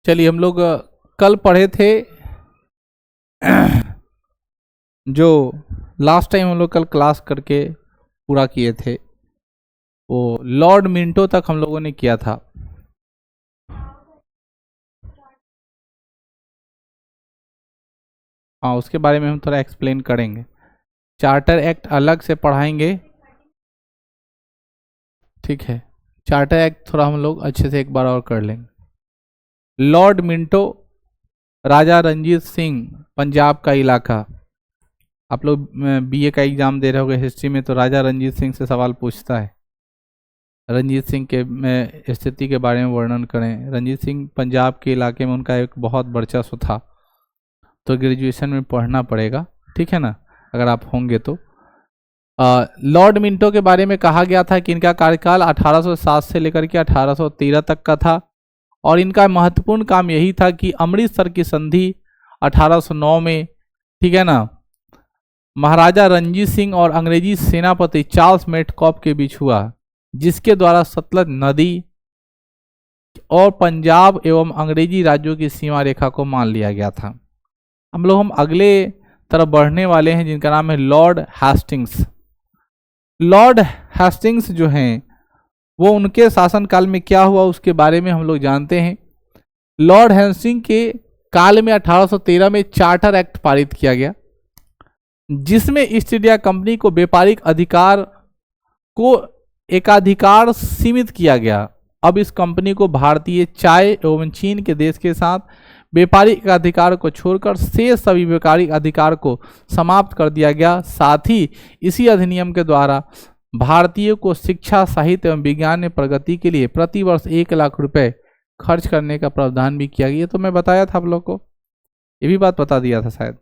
चलिए हम लोग कल पढ़े थे जो लास्ट टाइम हम लोग कल क्लास करके पूरा किए थे वो लॉर्ड मिंटो तक हम लोगों ने किया था। हाँ, उसके बारे में हम थोड़ा एक्सप्लेन करेंगे। चार्टर एक्ट अलग से पढ़ाएंगे, ठीक है। चार्टर एक्ट थोड़ा हम लोग अच्छे से एक बार और कर लेंगे। लॉर्ड मिंटो, राजा रंजीत सिंह, पंजाब का इलाका। आप लोग बीए का एग्जाम दे रहे होंगे हिस्ट्री में, तो राजा रंजीत सिंह से सवाल पूछता है। रंजीत सिंह के स्थिति के बारे में वर्णन करें। रंजीत सिंह पंजाब के इलाके में उनका एक बहुत वर्चस्व था, तो ग्रेजुएशन में पढ़ना पड़ेगा, ठीक है ना, अगर आप होंगे तो। लॉर्ड मिंटो के बारे में कहा गया था कि इनका कार्यकाल 1807 से लेकर के 1813 तक का था, और इनका महत्वपूर्ण काम यही था कि अमृतसर की संधि 1809 में, ठीक है ना, महाराजा रंजीत सिंह और अंग्रेजी सेनापति चार्ल्स मेटकॉफ के बीच हुआ, जिसके द्वारा सतलज नदी और पंजाब एवं अंग्रेजी राज्यों की सीमा रेखा को मान लिया गया था। हम अगले तरफ बढ़ने वाले हैं, जिनका नाम है लॉर्ड हेस्टिंग्स। लॉर्ड हेस्टिंग्स जो हैं वो उनके शासनकाल में क्या हुआ उसके बारे में हम लोग जानते हैं। लॉर्ड हेस्टिंग्स के काल में 1813 में चार्टर एक्ट पारित किया गया, जिसमें ईस्ट इंडिया कंपनी को व्यापारिक अधिकार को एकाधिकार सीमित किया गया। अब इस कंपनी को भारतीय चाय एवं चीन के देश के साथ व्यापारिक अधिकार को छोड़कर शेष सभी व्यापारिक अधिकार को समाप्त कर दिया गया। साथ ही इसी अधिनियम के द्वारा भारतीयों को शिक्षा, साहित्य एवं विज्ञान में प्रगति के लिए प्रति वर्ष 1 लाख रुपए खर्च करने का प्रावधान भी किया गया। तो मैं बताया था आप लोग को, ये भी बात बता दिया था शायद,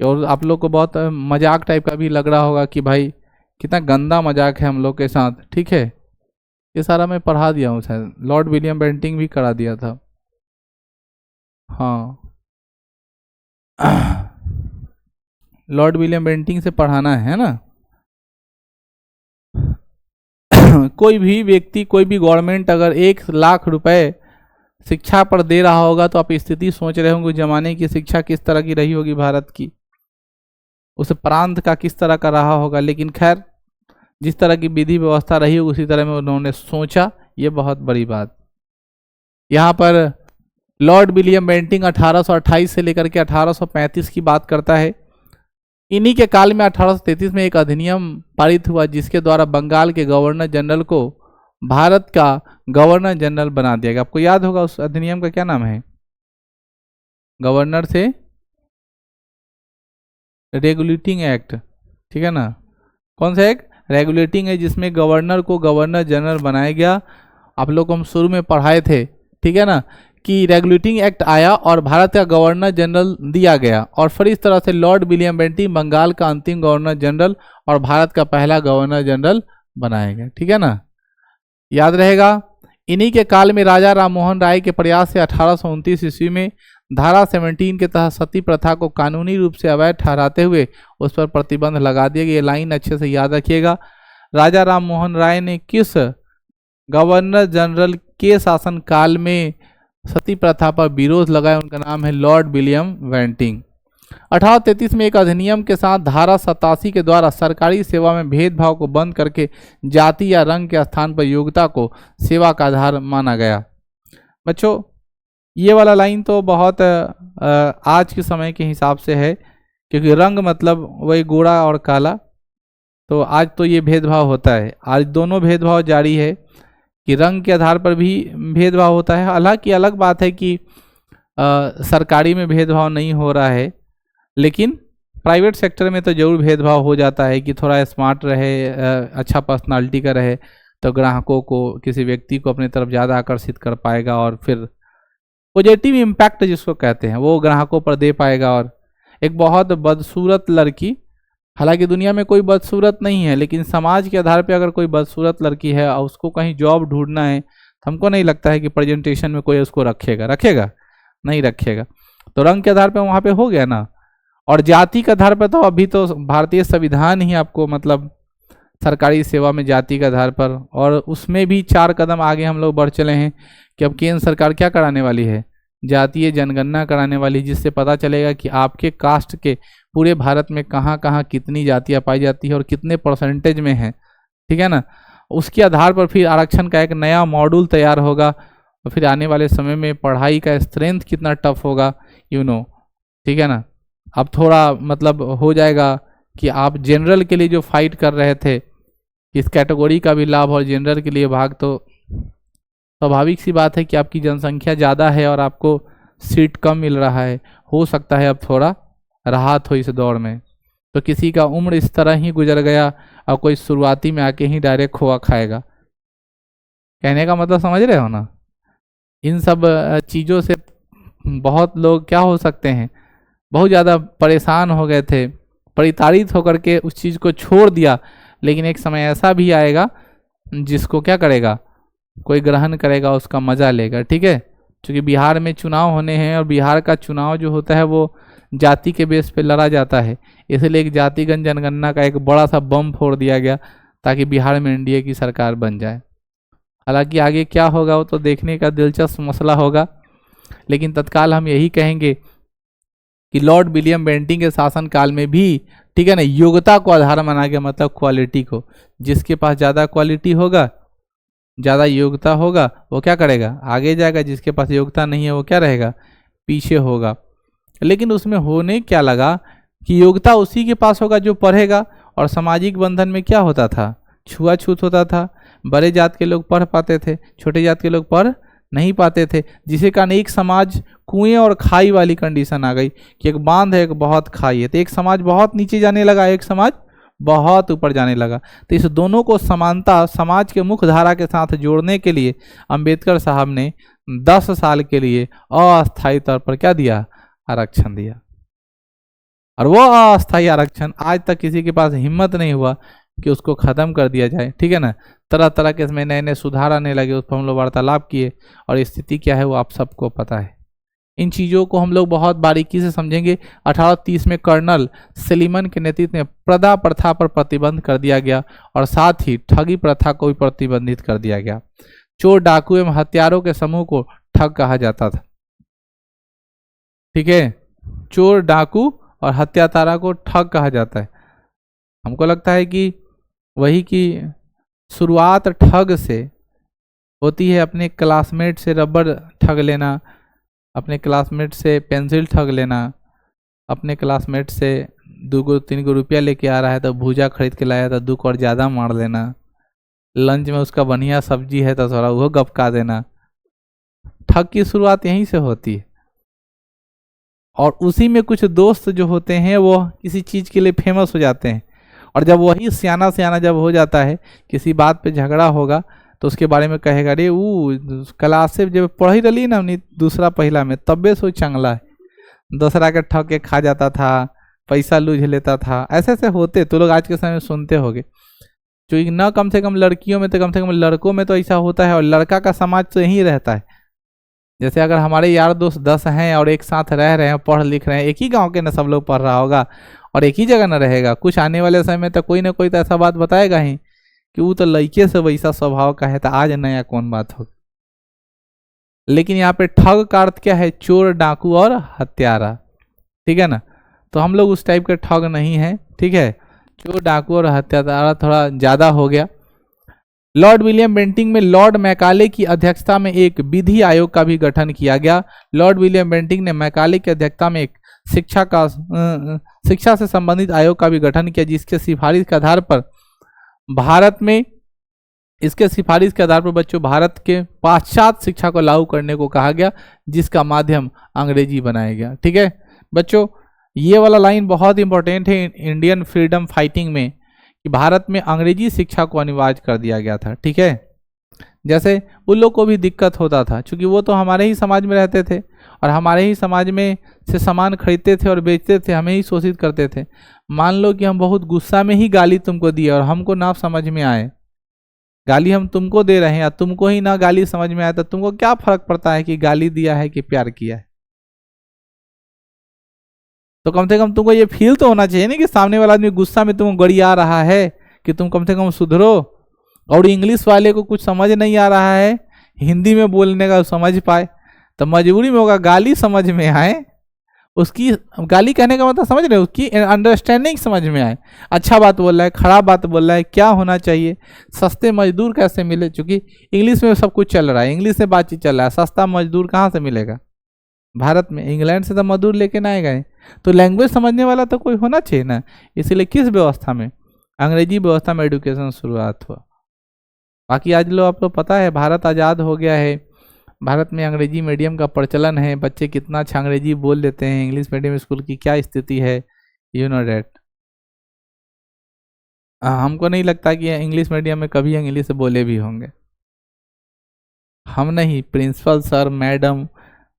और आप लोग को बहुत मजाक टाइप का भी लग रहा होगा कि भाई कितना गंदा मजाक है हम लोग के साथ, ठीक है। ये सारा मैं पढ़ा दिया हूँ शायद, लॉर्ड विलियम बेंटिंग भी करा दिया था। हाँ, लॉर्ड विलियम बेंटिंग से पढ़ाना है ना। कोई भी व्यक्ति, कोई भी गवर्नमेंट अगर 1 लाख रुपए शिक्षा पर दे रहा होगा, तो आप स्थिति सोच रहे होंगे जमाने की शिक्षा किस तरह की रही होगी भारत की, उस प्रांत का किस तरह का रहा होगा। लेकिन खैर, जिस तरह की विधि व्यवस्था रही होगी उसी तरह में उन्होंने सोचा, ये बहुत बड़ी बात। यहाँ पर लॉर्ड विलियम बेंटिंग 1828 से लेकर के 1835 की बात करता है। इन्हीं के काल में 1833 में एक अधिनियम पारित हुआ, जिसके द्वारा बंगाल के गवर्नर जनरल को भारत का गवर्नर जनरल बना दिया गया। आपको याद होगा उस अधिनियम का क्या नाम है? गवर्नर से रेगुलेटिंग एक्ट, ठीक है ना। कौन सा एक्ट? रेगुलेटिंग है, जिसमें गवर्नर को गवर्नर जनरल बनाया गया। आप लोग को हम शुरू में पढ़ाए थे, ठीक है ना, कि रेगुलेटिंग एक्ट आया और भारत का गवर्नर जनरल दिया गया, और फिर इस तरह से लॉर्ड विलियम बेंटिंग बंगाल का अंतिम गवर्नर जनरल और भारत का पहला गवर्नर जनरल बनाया गया, ठीक है ना, याद रहेगा। इन्हीं के काल में राजा राम मोहन राय के प्रयास से 1829 ईस्वी में धारा 17 के तहत सती प्रथा को कानूनी रूप से अवैध ठहराते हुए उस पर प्रतिबंध लगा दिया गया। ये लाइन अच्छे से याद रखिएगा। राजा राम मोहन राय ने किस गवर्नर जनरल के शासनकाल में सती प्रथा पर विरोध लगाया? उनका नाम है लॉर्ड विलियम बेंटिंग। 1833 में एक अधिनियम के साथ धारा 87 के द्वारा सरकारी सेवा में भेदभाव को बंद करके जाति या रंग के स्थान पर योग्यता को सेवा का आधार माना गया। बच्चों, ये वाला लाइन तो बहुत आज के समय के हिसाब से है, क्योंकि रंग मतलब वही गोरा और काला, तो आज तो ये भेदभाव होता है। आज दोनों भेदभाव जारी है कि रंग के आधार पर भी भेदभाव होता है। हालांकि अलग बात है कि सरकारी में भेदभाव नहीं हो रहा है, लेकिन प्राइवेट सेक्टर में तो जरूर भेदभाव हो जाता है कि थोड़ा स्मार्ट रहे, अच्छा पर्सनालिटी का रहे, तो ग्राहकों को, किसी व्यक्ति को अपने तरफ ज़्यादा आकर्षित कर पाएगा, और फिर पॉजिटिव इम्पैक्ट जिसको कहते हैं वो ग्राहकों पर दे पाएगा। और एक बहुत बदसूरत लड़की, हालांकि दुनिया में कोई बदसूरत नहीं है, लेकिन समाज के आधार पे अगर कोई बदसूरत लड़की है और उसको कहीं जॉब ढूंढना है, तो हमको नहीं लगता है कि प्रेजेंटेशन में कोई उसको रखेगा नहीं रखेगा। तो रंग के आधार पे वहाँ पे हो गया ना। और जाति के आधार पर तो अभी तो भारतीय संविधान ही आपको मतलब सरकारी सेवा में जाति के आधार पर, और उसमें भी 4 कदम आगे हम लोग बढ़ चले हैं कि अब केंद्र सरकार क्या कराने वाली है? जातीय जनगणना कराने वाली, जिससे पता चलेगा कि आपके कास्ट के पूरे भारत में कहाँ कहाँ कितनी जातियाँ पाई जाती है और कितने परसेंटेज में है, ठीक है ना। उसके आधार पर फिर आरक्षण का एक नया मॉड्यूल तैयार होगा और फिर आने वाले समय में पढ़ाई का स्ट्रेंथ कितना टफ होगा, ठीक है ना। अब थोड़ा मतलब हो जाएगा कि आप जनरल के लिए जो फाइट कर रहे थे, इस कैटेगरी का भी लाभ और जनरल के लिए भाग, तो स्वाभाविक सी बात है कि आपकी जनसंख्या ज़्यादा है और आपको सीट कम मिल रहा है। हो सकता है अब थोड़ा राहत हो इस दौर में। तो किसी का उम्र इस तरह ही गुजर गया और कोई शुरुआती में आके ही डायरेक्ट खोआ खाएगा। कहने का मतलब समझ रहे हो ना। इन सब चीज़ों से बहुत लोग क्या हो सकते हैं, बहुत ज़्यादा परेशान हो गए थे, परिताड़ित होकर के उस चीज़ को छोड़ दिया। लेकिन एक समय ऐसा भी आएगा जिसको क्या करेगा, कोई ग्रहण करेगा, उसका मज़ा लेगा, ठीक है। क्योंकि बिहार में चुनाव होने हैं और बिहार का चुनाव जो होता है वो जाति के बेस पे लड़ा जाता है, इसलिए एक जातिगत जनगणना का एक बड़ा सा बम फोड़ दिया गया ताकि बिहार में एनडीए की सरकार बन जाए। हालांकि आगे क्या होगा वो तो देखने का दिलचस्प मसला होगा, लेकिन तत्काल हम यही कहेंगे कि लॉर्ड विलियम बेंटिंक के शासनकाल में भी, ठीक है ना, योग्यता को आधार माना गया, मतलब क्वालिटी को। जिसके पास ज़्यादा क्वालिटी होगा, ज़्यादा योग्यता होगा, वो क्या करेगा, आगे जाएगा। जिसके पास योग्यता नहीं है वो क्या रहेगा, पीछे होगा। लेकिन उसमें होने क्या लगा कि योग्यता उसी के पास होगा जो पढ़ेगा, और सामाजिक बंधन में क्या होता था, छुआछूत होता था। बड़े जात के लोग पढ़ पाते थे, छोटे जात के लोग पढ़ नहीं पाते थे, जिसके कारण एक समाज कुएं और खाई वाली कंडीशन आ गई कि एक बांध है, एक बहुत खाई है। तो एक समाज बहुत नीचे जाने लगा, एक समाज बहुत ऊपर जाने लगा। तो इस दोनों को समानता समाज के मुख्य धारा के साथ जोड़ने के लिए अंबेडकर साहब ने 10 साल के लिए अस्थायी तौर पर क्या दिया, आरक्षण दिया। और वो अस्थायी आरक्षण आज तक किसी के पास हिम्मत नहीं हुआ कि उसको ख़त्म कर दिया जाए, ठीक है ना। तरह तरह के इसमें नए नए सुधार आने लगे, उस पर हम लोग वार्तालाप किए और स्थिति क्या है वो आप सबको पता है। इन चीज़ों को हम लोग बहुत बारीकी से समझेंगे। 1830 में कर्नल सलीमन के नेतृत्व में प्रदा प्रथा पर प्रतिबंध कर दिया गया और साथ ही ठगी प्रथा को भी प्रतिबंधित कर दिया गया। चोर डाकू एवं हत्यारों के समूह को ठग कहा जाता था, ठीक है। चोर डाकू और हत्यातारा को ठग कहा जाता है। हमको लगता है कि वही की शुरुआत ठग से होती है, अपने क्लासमेट से रबर ठग लेना, अपने क्लासमेट से पेंसिल ठग लेना, अपने क्लासमेट से 2-3 रुपया लेके आ रहा है तो भूजा खरीद के लाया तो 2 और ज़्यादा मार देना, लंच में उसका बढ़िया सब्जी है तो थोड़ा वो गपका देना। ठग की शुरुआत यहीं से होती है और उसी में कुछ दोस्त जो होते हैं वो किसी चीज़ के लिए फेमस हो जाते हैं, और जब वही सियाना सियाना जब हो जाता है, किसी बात पे झगड़ा होगा तो उसके बारे में कहेगा, अरे वो क्लास से जब पढ़ी रही ना दूसरा पहला में, तब्बे सो चंगला है, दूसरा के ठग के खा जाता था, पैसा लूझ लेता था। ऐसे ऐसे होते तो लोग आज के समय में सुनते होंगे। जो न कम से कम लड़कियों में तो कम से कम लड़कों में तो ऐसा होता है, और लड़का का समाज तो यही रहता है। जैसे अगर हमारे यार दोस्त 10 हैं और एक साथ रह रहे हैं, पढ़ लिख रहे हैं, एक ही गांव के न सब लोग पढ़ रहा होगा और एक ही जगह न रहेगा, कुछ आने वाले समय में तो कोई ना कोई तो ऐसा बात बताएगा ही कि वो तो लड़के से वैसा स्वभाव का है, तो आज नया कौन बात हो। लेकिन यहाँ पे ठग का अर्थ क्या है, चोर डाकू और हत्यारा, ठीक है ना। तो हम लोग उस टाइप के ठग नहीं है, ठीक है। चोर डाकू और हत्यारा थोड़ा ज़्यादा हो गया। लॉर्ड विलियम बेंटिंक में लॉर्ड मैकाले की अध्यक्षता में एक विधि आयोग का भी गठन किया गया। लॉर्ड विलियम बेंटिंक ने मैकाले की अध्यक्षता में एक शिक्षा से संबंधित आयोग का भी गठन किया, जिसके सिफारिश के आधार पर भारत में बच्चों भारत के पाश्चात्य शिक्षा को लागू करने को कहा गया, जिसका माध्यम अंग्रेजी बनाया गया, ठीक है बच्चों। ये वाला लाइन बहुत इंपॉर्टेंट है इंडियन फ्रीडम फाइटिंग में, कि भारत में अंग्रेजी शिक्षा को अनिवार्य कर दिया गया था, ठीक है। जैसे उन लोग को भी दिक्कत होता था, क्योंकि वो तो हमारे ही समाज में रहते थे और हमारे ही समाज में से सामान खरीदते थे और बेचते थे, हमें ही शोषित करते थे। मान लो कि हम बहुत गुस्सा में ही गाली तुमको दिए और हमको ना समझ में आए, गाली हम तुमको दे रहे हैं या तुमको ही ना गाली समझ में आए, तो तुमको क्या फर्क पड़ता है कि गाली दिया है कि प्यार किया है। तो कम से कम तुमको ये फील तो होना चाहिए ना कि सामने वाला आदमी गुस्सा में तुमको गड़िया रहा है, कि तुम कम से कम सुधरो। और इंग्लिश वाले को कुछ समझ नहीं आ रहा है, हिंदी में बोलने का समझ पाए, तो मजबूरी में होगा, गाली समझ में आए, उसकी गाली कहने का मतलब समझ रहे हो, उसकी अंडरस्टैंडिंग समझ में आए, अच्छा बात बोल रहा है, खराब बात बोल रहा है, क्या होना चाहिए, सस्ते मजदूर कैसे मिले, क्योंकि इंग्लिश में सब कुछ चल रहा है, इंग्लिश से बातचीत चल रहा है, सस्ता मजदूर कहाँ से मिलेगा भारत में, इंग्लैंड से तो मजदूर लेके ना आएगा, तो लैंग्वेज समझने वाला तो कोई होना चाहिए ना। इसीलिए किस व्यवस्था में, अंग्रेजी व्यवस्था में एडुकेशन शुरुआत हुआ। बाकी आज लोग आपको पता है भारत आज़ाद हो गया है, भारत में अंग्रेजी मीडियम का प्रचलन है, बच्चे कितना अच्छा अंग्रेजी बोल लेते हैं, इंग्लिश मीडियम स्कूल की क्या स्थिति है, यू नो डैट। हमको नहीं लगता कि इंग्लिश मीडियम में कभी इंग्लिश बोले भी होंगे, हम नहीं, प्रिंसिपल सर मैडम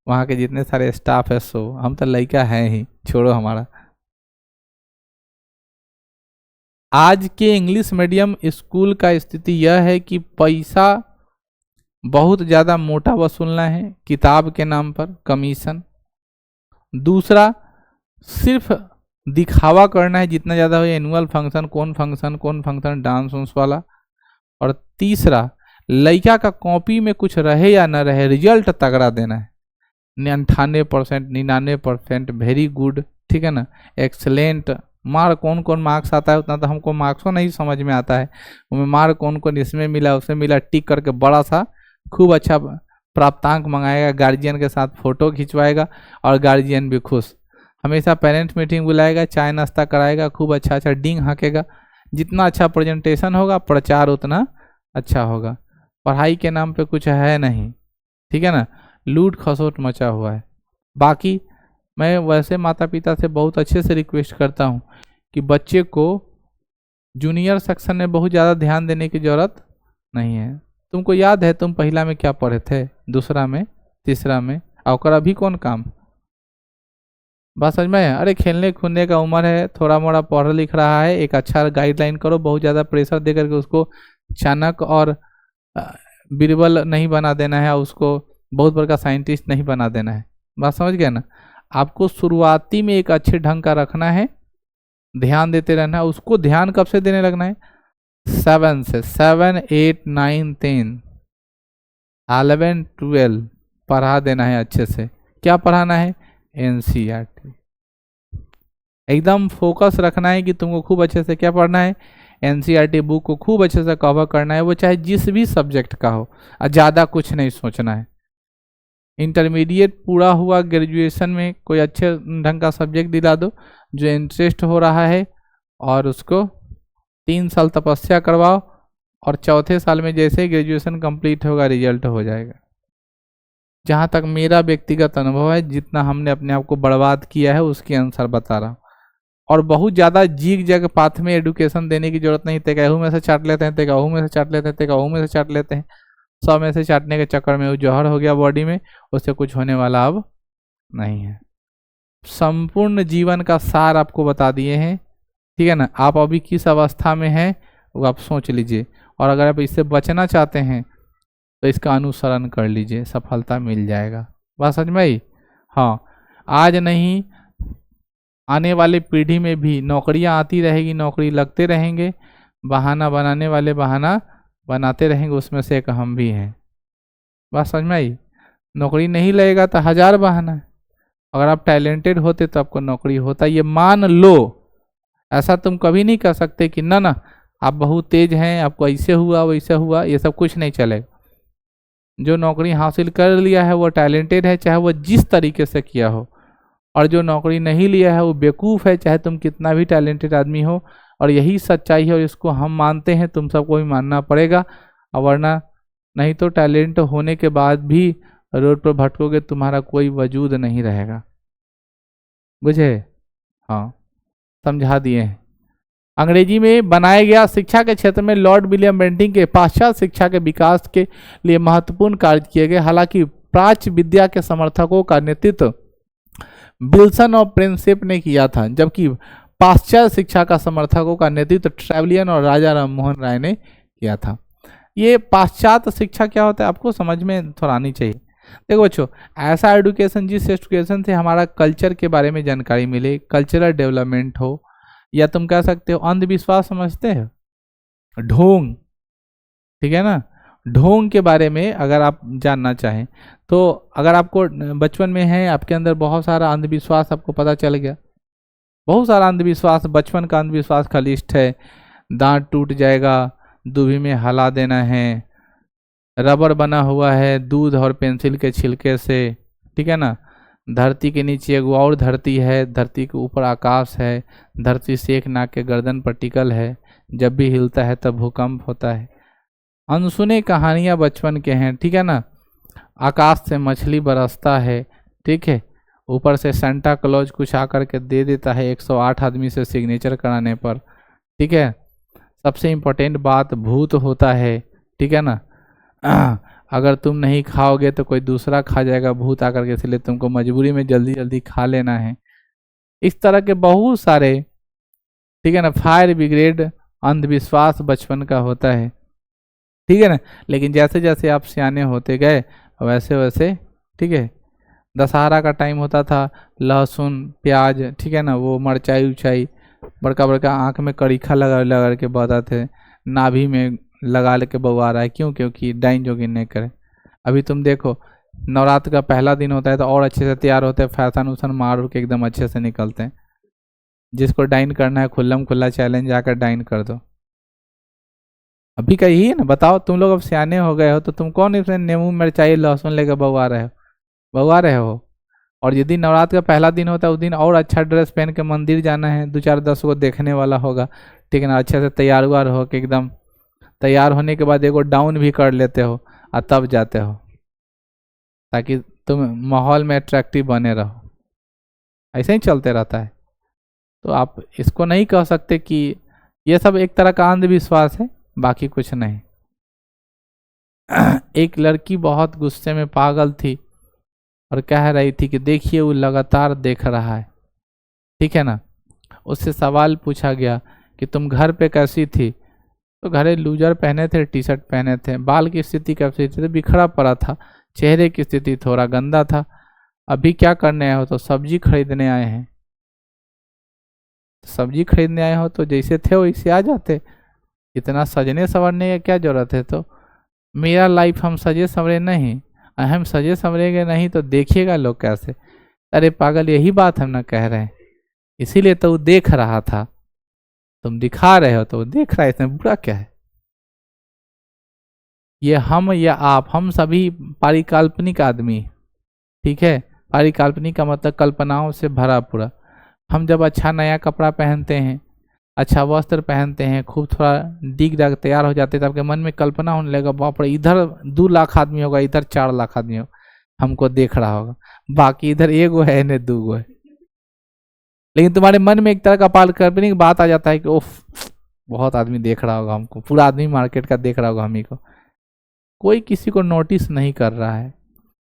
वहाँ के जितने सारे स्टाफ है, सो हम तो लड़का है ही, छोड़ो हमारा। आज के इंग्लिश मीडियम स्कूल का स्थिति यह है कि पैसा बहुत ज़्यादा मोटा वसूलना है किताब के नाम पर, कमीशन। दूसरा, सिर्फ दिखावा करना है जितना ज़्यादा हो, एनुअल फंक्शन, कौन फंक्शन डांस उंस वाला। और तीसरा, लड़का का कॉपी में कुछ रहे या ना रहे, रिजल्ट तगड़ा देना है, 98%, 99%, वेरी गुड, ठीक है ना, एक्सलेंट। मार्क कौन कौन मार्क्स आता है उतना तो हमको मार्क्सों नहीं समझ में आता है, उनमें मार्क कौन कौन इसमें मिला उसमें मिला, टिक करके बड़ा सा खूब अच्छा प्राप्तांक मंगाएगा, गार्जियन के साथ फोटो खिंचवाएगा और गार्जियन भी खुश, हमेशा पेरेंट्स मीटिंग बुलाएगा, चाय नाश्ता कराएगा, खूब अच्छा अच्छा डिंग हाँकेगा, जितना अच्छा प्रेजेंटेशन होगा प्रचार उतना अच्छा होगा। पढ़ाई के नाम पे कुछ है नहीं, ठीक है ना, लूट खसोट मचा हुआ है। बाकी मैं वैसे माता पिता से बहुत अच्छे से रिक्वेस्ट करता हूँ कि बच्चे को जूनियर सेक्शन में बहुत ज़्यादा ध्यान देने की ज़रूरत नहीं है। तुमको याद है तुम पहला में क्या पढ़े थे, दूसरा में, तीसरा में, और अभी कौन काम, बात समझ में? अरे खेलने कूदने का उम्र है, थोड़ा मोड़ा पढ़ लिख रहा है, एक अच्छा गाइडलाइन करो, बहुत ज़्यादा प्रेशर दे करके उसको चाणक्य और बीरबल नहीं बना देना है, उसको बहुत बड़ा साइंटिस्ट नहीं बना देना है, बात समझ गया ना। आपको शुरुआती में एक अच्छे ढंग का रखना है, ध्यान देते रहना है, उसको ध्यान कब से देने लगना है, 7 से, 7, 8, 9, 10, 11, 12 पढ़ा देना है अच्छे से। क्या पढ़ाना है, एनसीईआरटी, एकदम फोकस रखना है कि तुमको खूब अच्छे से क्या पढ़ना है, एनसीईआरटी बुक को खूब अच्छे से कवर करना है, वो चाहे जिस भी सब्जेक्ट का हो, और ज़्यादा कुछ नहीं सोचना है। इंटरमीडिएट पूरा हुआ, ग्रेजुएशन में कोई अच्छे ढंग का सब्जेक्ट दिला दो जो इंटरेस्ट हो रहा है, और उसको 3 साल तपस्या करवाओ, और चौथे साल में जैसे ग्रेजुएशन कंप्लीट होगा रिजल्ट हो जाएगा। जहाँ तक मेरा व्यक्तिगत अनुभव है, जितना हमने अपने आप को बर्बाद किया है उसके अनुसार बता रहा हूँ। और बहुत ज़्यादा जीग जग पाथ में एडुकेशन देने की जरूरत नहीं, तेकाहू में से चाट लेते हैं, तेकाहू में से चाट लेते हैं, तेकाहू में से चाट लेते हैं, 100 में से चाटने के चक्कर में वो जहर हो गया बॉडी में, उससे कुछ होने वाला अब नहीं है। संपूर्ण जीवन का सार आपको बता दिए हैं, ठीक है ना। आप अभी किस अवस्था में हैं वो आप सोच लीजिए, और अगर आप इससे बचना चाहते हैं तो इसका अनुसरण कर लीजिए, सफलता मिल जाएगा। बात समझ में आई? हाँ, आज नहीं आने वाले पीढ़ी में भी नौकरियां आती रहेगी, नौकरी लगते रहेंगे, बहाना बनाने वाले बहाना बनाते रहेंगे, उसमें से एक हम भी हैं। बात समझ में आई? नौकरी नहीं लगेगा तो 1000 बहाना है, अगर आप टैलेंटेड होते तो आपको नौकरी होता। ये मान लो, ऐसा तुम कभी नहीं कर सकते कि ना ना आप बहुत तेज हैं, आपको ऐसे हुआ वैसे हुआ, ये सब कुछ नहीं चलेगा। जो नौकरी हासिल कर लिया है वो टैलेंटेड है, चाहे वो जिस तरीके से किया हो, और जो नौकरी नहीं लिया है वो बेवकूफ़ है, चाहे तुम कितना भी टैलेंटेड आदमी हो। और यही सच्चाई है, और इसको हम मानते हैं, तुम सबको भी मानना पड़ेगा, और वरना नहीं तो टैलेंट होने के बाद भी रोड पर भटकोगे, तुम्हारा कोई वजूद नहीं रहेगा। बुझे? हाँ, समझा दिए हैं। अंग्रेजी में बनाया गया शिक्षा के क्षेत्र में लॉर्ड विलियम बेंटिंग के पाश्चात्य शिक्षा के विकास के लिए महत्वपूर्ण कार्य किए गए। हालांकि प्राच्य विद्या के समर्थकों का नेतृत्व विल्सन और प्रिंसेप ने किया था, जबकि पाश्चात्य शिक्षा का समर्थकों का नेतृत्व ट्रेवलियन और राजा राम मोहन राय ने किया था। ये पाश्चात्य शिक्षा क्या होता है आपको समझ में थोड़ा आनी चाहिए। देखो बच्चों, ऐसा एडुकेशन जिस एजुकेशन से हमारा कल्चर के बारे में जानकारी मिले, कल्चरल डेवलपमेंट हो, या तुम कह सकते हो अंधविश्वास समझते हो, ढोंग, ठीक है ना, ढोंग के बारे में अगर आप जानना चाहें तो अगर आपको बचपन में है आपके अंदर बहुत सारा अंधविश्वास आपको पता चल गया, बहुत सारा अंधविश्वास, बचपन का अंधविश्वास का लिस्ट है। दांत टूट जाएगा, दूभी में हला देना है, रबर बना हुआ है दूध और पेंसिल के छिलके से, ठीक है ना, धरती के नीचे एक और धरती है, धरती के ऊपर आकाश है, धरती से एक नाक के गर्दन पर टिकल है, जब भी हिलता है तब भूकंप होता है। अनसुने कहानियां बचपन के हैं, ठीक है ना। आकाश से मछली बरसता है, ठीक है, ऊपर से सेंटा क्लॉज कुछ आकर के दे देता है 108 आदमी से सिग्नेचर कराने पर, ठीक है। सबसे इम्पोर्टेंट बात, भूत होता है, ठीक है ना। अगर तुम नहीं खाओगे तो कोई दूसरा खा जाएगा भूत आकर के, इसलिए तुमको मजबूरी में जल्दी जल्दी खा लेना है। इस तरह के बहुत सारे, ठीक है ना, फायर ब्रिगेड अंधविश्वास बचपन का होता है, ठीक है ना। लेकिन जैसे जैसे आप सियाने होते गए वैसे वैसे, ठीक है, दशहरा का टाइम होता था, लहसुन प्याज, ठीक है ना, वो मरचाई उचाई बड़का बड़का आँख में करीखा लगा लगा के बताते थे, नाभि में लगा लेके बउआ रहा है, क्यों? क्योंकि डाइन जोगिन नहीं करे। अभी तुम देखो नवरात्र का पहला दिन होता है तो और अच्छे से तैयार होते हैं, फैशन उसन मार के एकदम अच्छे से निकलते हैं। जिसको डाइन करना है खुल्लम खुल्ला चैलेंज आकर डाइन कर दो। अभी का यही है ना, बताओ तुम लोग अब सियाने हो गए हो तो तुम कौन इसमें नींबू मिर्चाई लहसुन लेकर बउआ रहे हो। और यदि नवरात्र का पहला दिन होता है उस दिन और अच्छा ड्रेस पहन के मंदिर जाना है, 2-4-10 को देखने वाला होगा, ठीक है ना, अच्छे से तैयार हुआ हो के एकदम, तैयार होने के बाद एगो डाउन भी कर लेते हो और तब जाते हो, ताकि तुम माहौल में अट्रैक्टिव बने रहो। ऐसे ही चलते रहता है। तो आप इसको नहीं कह सकते कि ये सब एक तरह का अंधविश्वास है, बाकी कुछ नहीं। एक लड़की बहुत गुस्से में पागल थी और कह रही थी कि देखिए वो लगातार देख रहा है, ठीक है ना। उससे सवाल पूछा गया कि तुम घर पे कैसी थी, तो घरे लूजर पहने थे, टी शर्ट पहने थे, बाल की स्थिति कैसी थी, तो बिखरा पड़ा था, चेहरे की स्थिति थोड़ा गंदा था। अभी क्या करने आए हो, तो सब्जी खरीदने आए हैं। सब्जी खरीदने आए हो तो जैसे थे वैसे आ जाते, इतना सजने संवरने की क्या जरूरत है। तो मेरा लाइफ हम सजे संवरे नहीं, हम सजे संवरेंगे नहीं तो देखिएगा लोग कैसे। अरे पागल, यही बात हम ना कह रहे हैं, इसीलिए तो वो देख रहा था, तुम दिखा रहे हो तो वो देख रहा है, इसमें बुरा क्या है। ये हम या आप, हम सभी पारिकाल्पनिक आदमी, ठीक है। पारिकाल्पनिक का मतलब कल्पनाओं से भरा पूरा। हम जब अच्छा नया कपड़ा पहनते हैं, अच्छा वस्त्र पहनते हैं, खूब थोड़ा डिग डाग तैयार हो जाते हैं, तो आपके मन में कल्पना होने लगेगा, बाप रे इधर 2 लाख आदमी होगा, इधर 4 लाख आदमी होगा, हमको देख रहा होगा, बाकी इधर एगो है न 2 है। लेकिन तुम्हारे मन में एक तरह का काल्पनिक बात आ जाता है कि ओफ बहुत आदमी देख रहा होगा हमको, पूरा आदमी मार्केट का देख रहा होगा हम ही को, कोई किसी को नोटिस नहीं कर रहा है।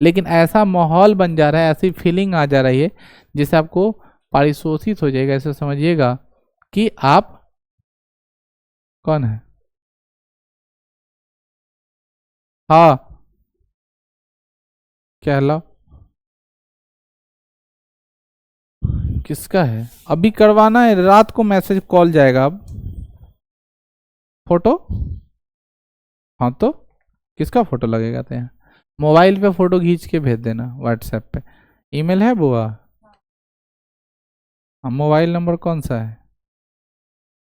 लेकिन ऐसा माहौल बन जा रहा है, ऐसी फीलिंग आ जा रही है जिससे आपको परिशोषित हो जाएगा। ऐसे समझिएगा कि आप कौन है। हाँ क्या लो, किसका है? अभी करवाना है, रात को मैसेज कॉल जाएगा। अब फोटो, हाँ तो किसका फोटो लगेगा? तो यहाँ मोबाइल पे फोटो खींच के भेज देना व्हाट्सएप पे। ईमेल है बुआ? हाँ, मोबाइल नंबर कौन सा है?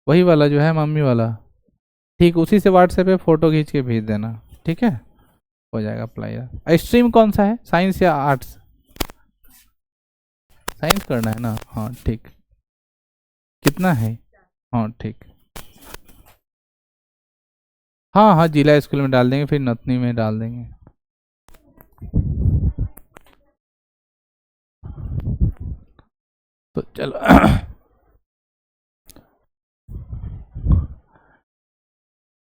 वही वाला जो है मम्मी वाला, ठीक, उसी से व्हाट्सएप पे फोटो खींच के भेज देना, ठीक है, हो जाएगा अप्लाई। स्ट्रीम कौन सा है, साइंस या आर्ट्स? साइंस करना है ना, हाँ ठीक। कितना है? हाँ ठीक, हाँ हाँ जिला स्कूल में डाल देंगे, फिर नथनी में डाल देंगे। तो चलो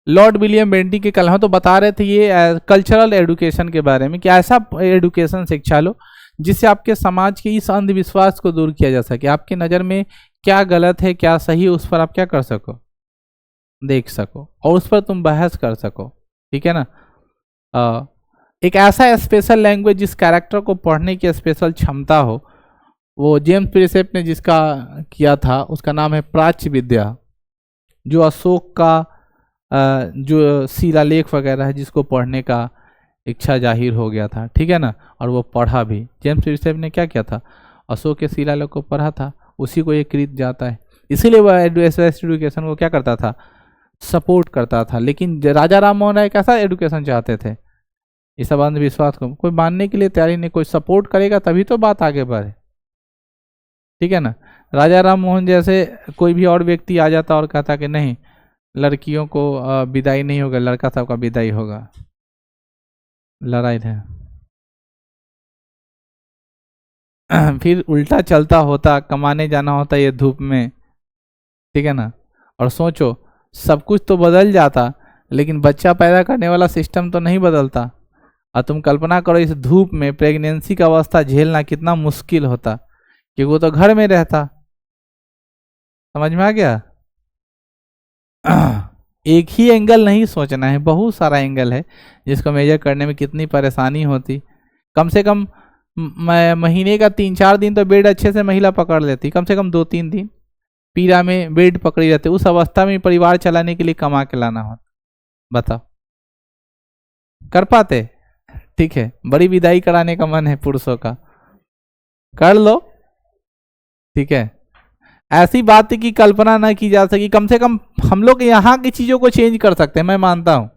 लॉर्ड विलियम बेंटिंक के कल हम तो बता रहे थे ये कल्चरल एडुकेशन के बारे में, कि ऐसा एडुकेशन शिक्षा लो जिससे आपके समाज के इस अंधविश्वास को दूर किया जा सके। आपकी नज़र में क्या गलत है क्या सही है, उस पर आप क्या कर सको, देख सको, और उस पर तुम बहस कर सको, ठीक है ना। एक ऐसा स्पेशल लैंग्वेज जिस कैरेक्टर को पढ़ने की स्पेशल क्षमता हो, वो जेम्स प्रिसेप ने जिसका किया था उसका नाम है प्राच्य विद्या, जो अशोक का जो शिलालेख वगैरह है जिसको पढ़ने का इच्छा जाहिर हो गया था, ठीक है ना, और वो पढ़ा भी। जेम्स प्रिंसेप ने क्या किया था, अशोक के शिलालेख को पढ़ा था, उसी को ये कृत जाता है। इसीलिए वह एजुकेशन को क्या करता था, सपोर्ट करता था। लेकिन राजा राम मोहन राय कैसा एजुकेशन चाहते थे, ये सब अंधविश्वास को कोई मानने के लिए तैयारी नहीं, कोई सपोर्ट करेगा तभी तो बात आगे बढ़े, ठीक है ना। राजा राम मोहन जैसे कोई भी और व्यक्ति आ जाता और कहता कि नहीं लड़कियों को विदाई नहीं होगा, लड़का सबका विदाई होगा, लड़ाई है। फिर उल्टा चलता होता, कमाने जाना होता ये धूप में, ठीक है ना। और सोचो सब कुछ तो बदल जाता लेकिन बच्चा पैदा करने वाला सिस्टम तो नहीं बदलता। और तुम कल्पना करो इस धूप में प्रेगनेंसी का अवस्था झेलना कितना मुश्किल होता, क्योंकि वो तो घर में रहता। समझ में आ गया। एक ही एंगल नहीं सोचना है, बहुत सारा एंगल है जिसको मेजर करने में कितनी परेशानी होती। कम से कम महीने का 3-4 दिन तो बेड अच्छे से महिला पकड़ लेती, कम से कम 2-3 दिन पीड़ा में बेड पकड़ी रहती। उस अवस्था में परिवार चलाने के लिए कमा के लाना होता, बताओ कर पाते? ठीक है, बड़ी विदाई कराने का मन है पुरुषों का, कर लो, ठीक है। ऐसी बात की कल्पना ना की जा सकी। कम से कम हम लोग यहाँ की चीजों को चेंज कर सकते हैं, मैं मानता हूँ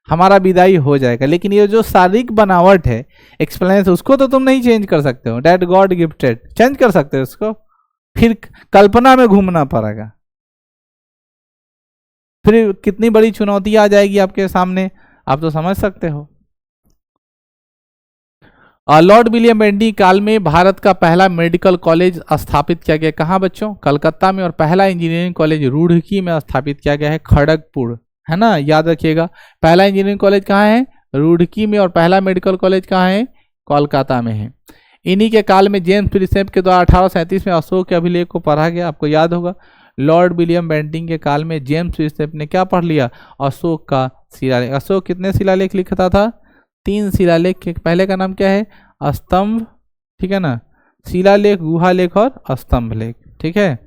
हमारा विदाई हो जाएगा, लेकिन ये जो शारीरिक बनावट है एक्सपीरियंस, उसको तो तुम नहीं चेंज कर सकते हो। डेट गॉड गिफ्टेड, चेंज कर सकते हो उसको, फिर कल्पना में घूमना पड़ेगा, फिर कितनी बड़ी चुनौती आ जाएगी आपके सामने, आप तो समझ सकते हो। लॉर्ड विलियम बेंटिंग काल में भारत का पहला मेडिकल कॉलेज स्थापित किया गया, कहाँ बच्चों, कलकत्ता में। और पहला इंजीनियरिंग कॉलेज रुड़की में स्थापित किया गया है, खड़गपुर, है ना, याद रखिएगा। पहला इंजीनियरिंग कॉलेज कहाँ है, रुड़की में, और पहला मेडिकल कॉलेज कहाँ है, कोलकाता में है। इन्हीं के काल में जेम्स प्रिंसेप के द्वारा 1837 में अशोक के अभिलेख को पढ़ा गया, आपको याद होगा। लॉर्ड विलियम बेंटिंग के काल में जेम्स प्रिंसेप ने क्या पढ़ लिया, अशोक का शिलालेख। अशोक कितने शिलालेख लिखता था, 3 शिलालेख के, पहले का नाम क्या है, स्तंभ, ठीक है ना, शिलालेख, गुहालेख और स्तंभ लेख, ठीक है।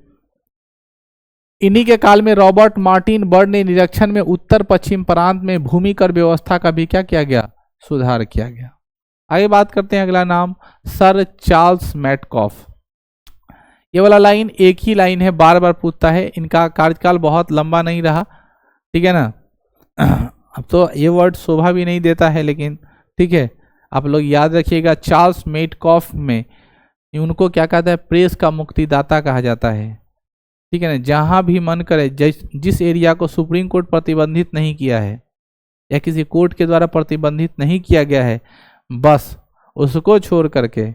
इन्हीं के काल में रॉबर्ट मार्टिन बर्ड ने निरीक्षण में उत्तर पश्चिम प्रांत में भूमि कर व्यवस्था का भी क्या किया गया, सुधार किया गया। आगे बात करते हैं, अगला नाम सर चार्ल्स मैटकॉफ। ये वाला लाइन एक ही लाइन है, बार बार पूछता है, इनका कार्यकाल बहुत लंबा नहीं रहा, ठीक है ना। अब तो ये वर्ड शोभा भी नहीं देता है, लेकिन ठीक है, आप लोग याद रखिएगा। चार्ल्स मैटकॉफ में उनको क्या कहता है, प्रेस का मुक्तिदाता कहा जाता है, ठीक है ना। जहां भी मन करे, जिस एरिया को सुप्रीम कोर्ट प्रतिबंधित नहीं किया है या किसी कोर्ट के द्वारा प्रतिबंधित नहीं किया गया है, बस उसको छोड़ करके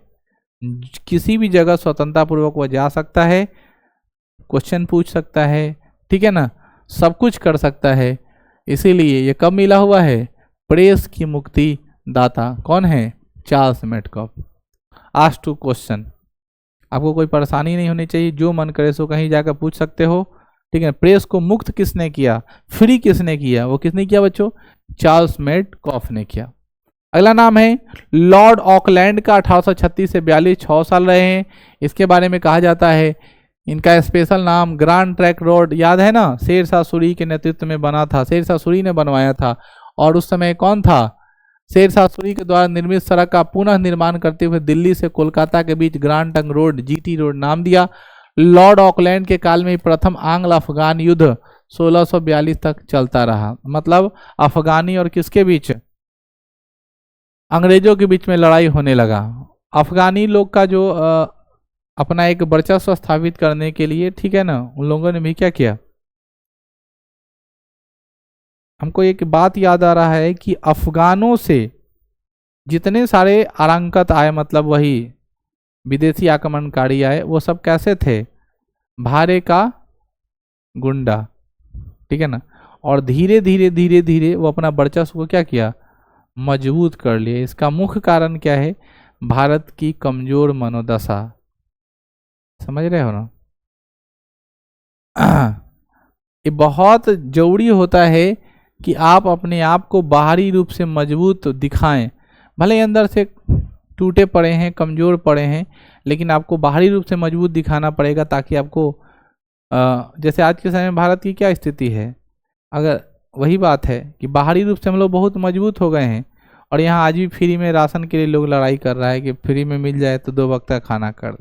किसी भी जगह स्वतंत्रतापूर्वक वह जा सकता है, क्वेश्चन पूछ सकता है, ठीक है ना, सब कुछ कर सकता है। इसीलिए ये कब मिला हुआ है, प्रेस की मुक्ति दाता कौन है, Charles Metcalfe. Ask to question, आपको कोई परेशानी नहीं होनी चाहिए, जो मन करे सो कहीं जाकर पूछ सकते हो, ठीक है। प्रेस को मुक्त किसने किया, फ्री किसने किया, वो किसने किया बच्चों, चार्ल्स मैटकॉफ ने किया। अगला नाम है लॉर्ड ऑकलैंड का, 1836 से 42, 6 साल रहे हैं। इसके बारे में कहा जाता है इनका स्पेशल नाम ग्रांड ट्रैक रोड, याद है ना, शेरशाह सूरी के नेतृत्व में बना था, शेरशाह सूरी ने बनवाया था। और उस समय कौन था, शेरशाह सूरी के द्वारा निर्मित सड़क का पुनः निर्माण करते हुए दिल्ली से कोलकाता के बीच grand trunk road, GT road नाम दिया। लॉर्ड ऑकलैंड के काल में प्रथम आंग्ल अफगान युद्ध 1642 तक चलता रहा। मतलब अफगानी और किसके बीच, अंग्रेजों के बीच में लड़ाई होने लगा। अफगानी लोग का जो अपना एक वर्चस्व स्थापित करने के लिए, ठीक है ना, उन लोगों ने भी क्या किया। हमको एक बात याद आ रहा है कि अफगानों से जितने सारे आरंकत आए, मतलब वही विदेशी आक्रमणकारी आए, वो सब कैसे थे, भारे का गुंडा, ठीक है ना। और धीरे धीरे धीरे धीरे वो अपना वर्चस्व को क्या किया, मजबूत कर लिए। इसका मुख्य कारण क्या है, भारत की कमजोर मनोदशा, समझ रहे हो ना। ये बहुत जरूरी होता है कि आप अपने आप को बाहरी रूप से मजबूत दिखाएं, भले अंदर से टूटे पड़े हैं, कमजोर पड़े हैं, लेकिन आपको बाहरी रूप से मजबूत दिखाना पड़ेगा, ताकि आपको जैसे आज के समय में भारत की क्या स्थिति है, अगर वही बात है कि बाहरी रूप से हम लोग बहुत मजबूत हो गए हैं, और यहाँ आज भी फ्री में राशन के लिए लोग लड़ाई कर रहा है कि फ्री में मिल जाए तो 2 वक्त का खाना कर।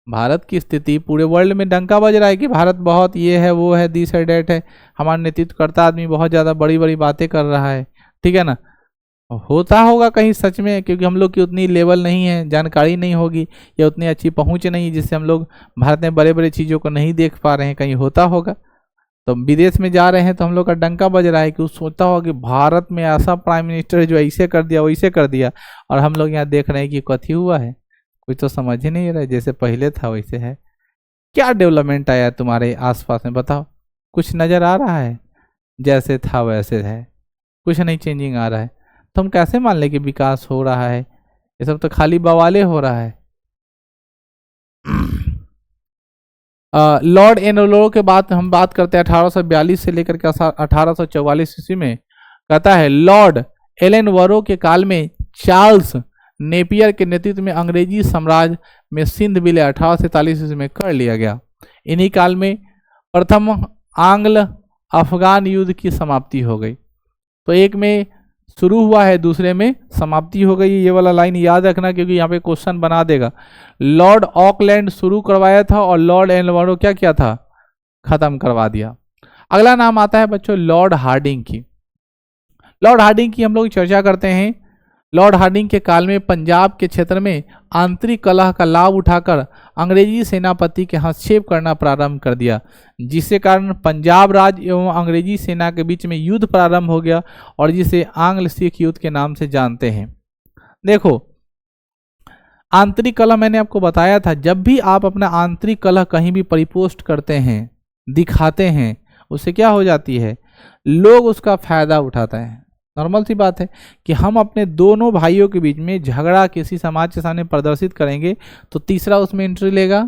भारत की स्थिति पूरे वर्ल्ड में डंका बज रहा है कि भारत बहुत ये है वो है, दिस है डेट है, हमारा नेतृत्व करता आदमी बहुत ज़्यादा बड़ी बड़ी बातें कर रहा है, ठीक है ना। होता होगा कहीं सच में, क्योंकि हम लोग की उतनी लेवल नहीं है, जानकारी नहीं होगी या उतनी अच्छी पहुंच नहीं, जिससे हम लोग भारत में बड़े बड़े चीज़ों को नहीं देख पा रहे हैं, कहीं होता होगा। तो विदेश में जा रहे हैं तो हम लोग का डंका बज रहा है कि वो सोचता होगा कि भारत में ऐसा प्राइम मिनिस्टर है जो ऐसे कर दिया वैसे कर दिया, और हम लोग यहाँ देख रहे हैं कि कथी हुआ है, कुछ तो समझ ही नहीं रहा है, जैसे पहले था वैसे है। क्या डेवलपमेंट आया तुम्हारे आसपास में, बताओ, कुछ नज़र आ रहा है? जैसे था वैसे है, कुछ नहीं चेंजिंग आ रहा है, तो हम कैसे मान लें कि विकास हो रहा है? ये सब तो खाली बवाले हो रहा है। लॉर्ड एनरोलो के बाद हम बात करते हैं 1842 से लेकर के 1844 ईस्वी में। कहता है लॉर्ड एलन वरो के काल में चार्ल्स नेपियर के नेतृत्व में अंग्रेजी साम्राज्य में सिंध विलय 1843 ईस्वी में कर लिया गया। इन्हीं काल में प्रथम आंग्ल अफगान युद्ध की समाप्ति हो गई। तो एक में शुरू हुआ है, दूसरे में समाप्ति हो गई। ये वाला लाइन याद रखना क्योंकि यहाँ पे क्वेश्चन बना देगा। लॉर्ड ऑकलैंड शुरू करवाया था और लॉर्ड एनरोलो क्या किया था, खत्म करवा दिया। अगला नाम आता है बच्चों लॉर्ड हार्डिंग की। लॉर्ड हार्डिंग की हम लोग चर्चा करते हैं। लॉर्ड हार्डिंग के काल में पंजाब के क्षेत्र में आंतरिक कलह का लाभ उठाकर अंग्रेजी सेनापति के हस्तक्षेप करना प्रारंभ कर दिया, जिसके कारण पंजाब राज्य एवं अंग्रेजी सेना के बीच में युद्ध प्रारंभ हो गया और जिसे आंग्ल सिख युद्ध के नाम से जानते हैं। देखो, आंतरिक कलह मैंने आपको बताया था, जब भी आप अपना आंतरिक कलह कहीं भी परिपोस्ट करते हैं, दिखाते हैं, उससे क्या हो जाती है, लोग उसका फायदा उठाते हैं। नॉर्मल सी बात है कि हम अपने दोनों भाइयों के बीच में झगड़ा किसी समाज के सामने प्रदर्शित करेंगे तो तीसरा उसमें एंट्री लेगा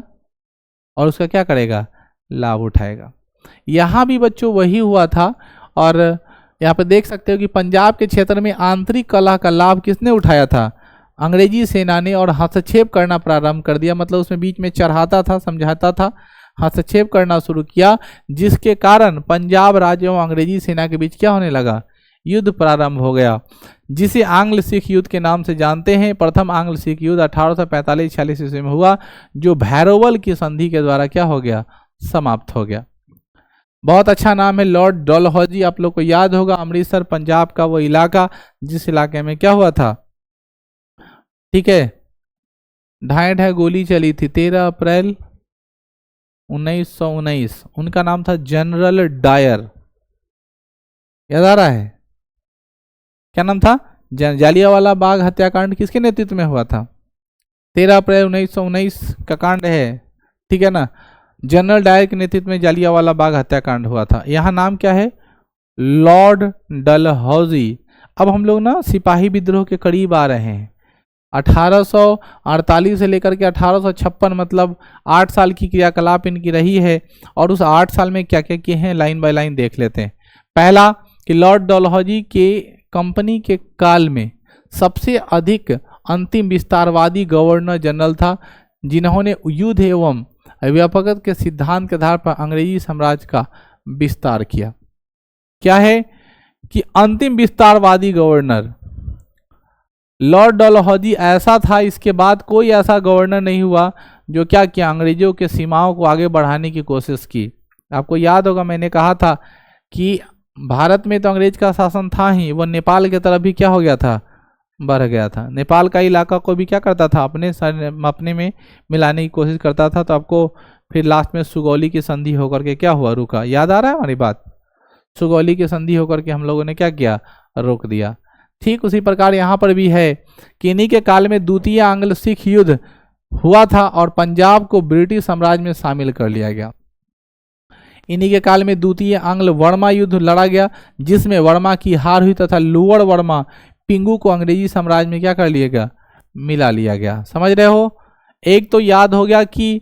और उसका क्या करेगा, लाभ उठाएगा। यहाँ भी बच्चों वही हुआ था। और यहाँ पे देख सकते हो कि पंजाब के क्षेत्र में आंतरिक कलह का लाभ किसने उठाया था, अंग्रेजी सेना ने, और हस्तक्षेप करना प्रारंभ कर दिया। मतलब उसमें बीच में चढ़ाता था, समझाता था, हस्तक्षेप करना शुरू किया, जिसके कारण पंजाब राज्य एवं अंग्रेजी सेना के बीच क्या होने लगा, युद्ध प्रारंभ हो गया, जिसे आंग्ल सिख युद्ध के नाम से जानते हैं। प्रथम आंग्ल सिख युद्ध 1845-46 ईस्वी में हुआ, जो भैरोवल की संधि के द्वारा क्या हो गया, समाप्त हो गया। बहुत अच्छा नाम है लॉर्ड डलहौजी। आप लोग को याद होगा अमृतसर पंजाब का वो इलाका जिस इलाके में क्या हुआ था, ठीक है, ढाई गोली चली थी 13 अप्रैल 1919। उनका नाम था जनरल डायर, याद आ रहा है, क्या नाम था, जालियांवाला बाग हत्याकांड किसके नेतृत्व में हुआ था, 13 अप्रैल 1919 का कांड है, ठीक है ना। जनरल डायर के नेतृत्व में जालियांवाला बाग हत्याकांड हुआ था। यहाँ नाम क्या है, लॉर्ड डलहौजी। अब हम लोग ना सिपाही विद्रोह के करीब आ रहे हैं। 1848 से लेकर के 1856, मतलब 8 साल की क्रियाकलाप इनकी रही है। और उस 8 साल में क्या क्या किए हैं, लाइन बाय लाइन देख लेते हैं। पहला कि लॉर्ड डलहौजी के कंपनी के काल में सबसे अधिक अंतिम विस्तारवादी गवर्नर जनरल था, जिन्होंने युद्ध एवं व्यापकता के सिद्धांत के आधार पर अंग्रेजी साम्राज्य का विस्तार किया। क्या है कि अंतिम विस्तारवादी गवर्नर लॉर्ड डलहौजी ऐसा था। इसके बाद कोई ऐसा गवर्नर नहीं हुआ जो क्या किया, अंग्रेजों के सीमाओं को आगे बढ़ाने की कोशिश की। आपको याद होगा मैंने कहा था कि भारत में तो अंग्रेज का शासन था ही, वो नेपाल की तरफ भी क्या हो गया था, बढ़ गया था। नेपाल का इलाका को भी क्या करता था, अपने में मिलाने की कोशिश करता था। तो आपको फिर लास्ट में सुगौली की संधि होकर के क्या हुआ, रुका। याद आ रहा है हमारी बात, सुगौली की संधि होकर के हम लोगों ने क्या किया, रोक दिया। ठीक उसी प्रकार यहाँ पर भी है कि इन्हीं के काल में द्वितीय आंग्ल सिख युद्ध हुआ था और पंजाब को ब्रिटिश साम्राज्य में शामिल कर लिया गया। इन्हीं के काल में द्वितीय आंग्ल वर्मा युद्ध लड़ा गया, जिसमें वर्मा की हार हुई तथा लोअर वर्मा पिंगू को अंग्रेजी साम्राज्य में क्या कर लिया गया, मिला लिया गया। समझ रहे हो। एक तो याद हो गया कि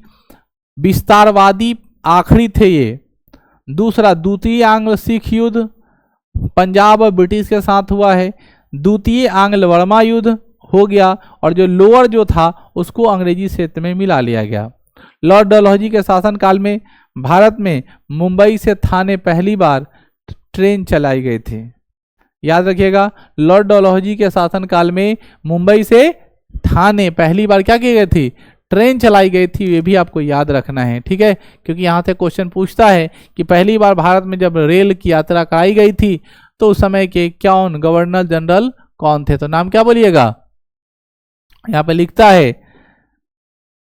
विस्तारवादी आखिरी थे ये। दूसरा, द्वितीय आंग्ल सिख युद्ध पंजाब और ब्रिटिश के साथ हुआ है। द्वितीय आंग्ल वर्मा युद्ध हो गया और जो लोअर जो था उसको अंग्रेजी क्षेत्र में मिला लिया गया। लॉर्ड डलहौजी के शासनकाल में भारत में मुंबई से थाने पहली बार ट्रेन चलाई गई थी? याद रखिएगा, लॉर्ड डलहौजी के शासनकाल में मुंबई से थाने पहली बार क्या की गई थी? ट्रेन चलाई गई थी। ये भी आपको याद रखना है, ठीक है, क्योंकि यहाँ से क्वेश्चन पूछता है कि पहली बार भारत में जब रेल की यात्रा कराई गई थी तो उस समय के कौन गवर्नर जनरल कौन थे? तो नाम क्या बोलिएगा? यहाँ पे लिखता है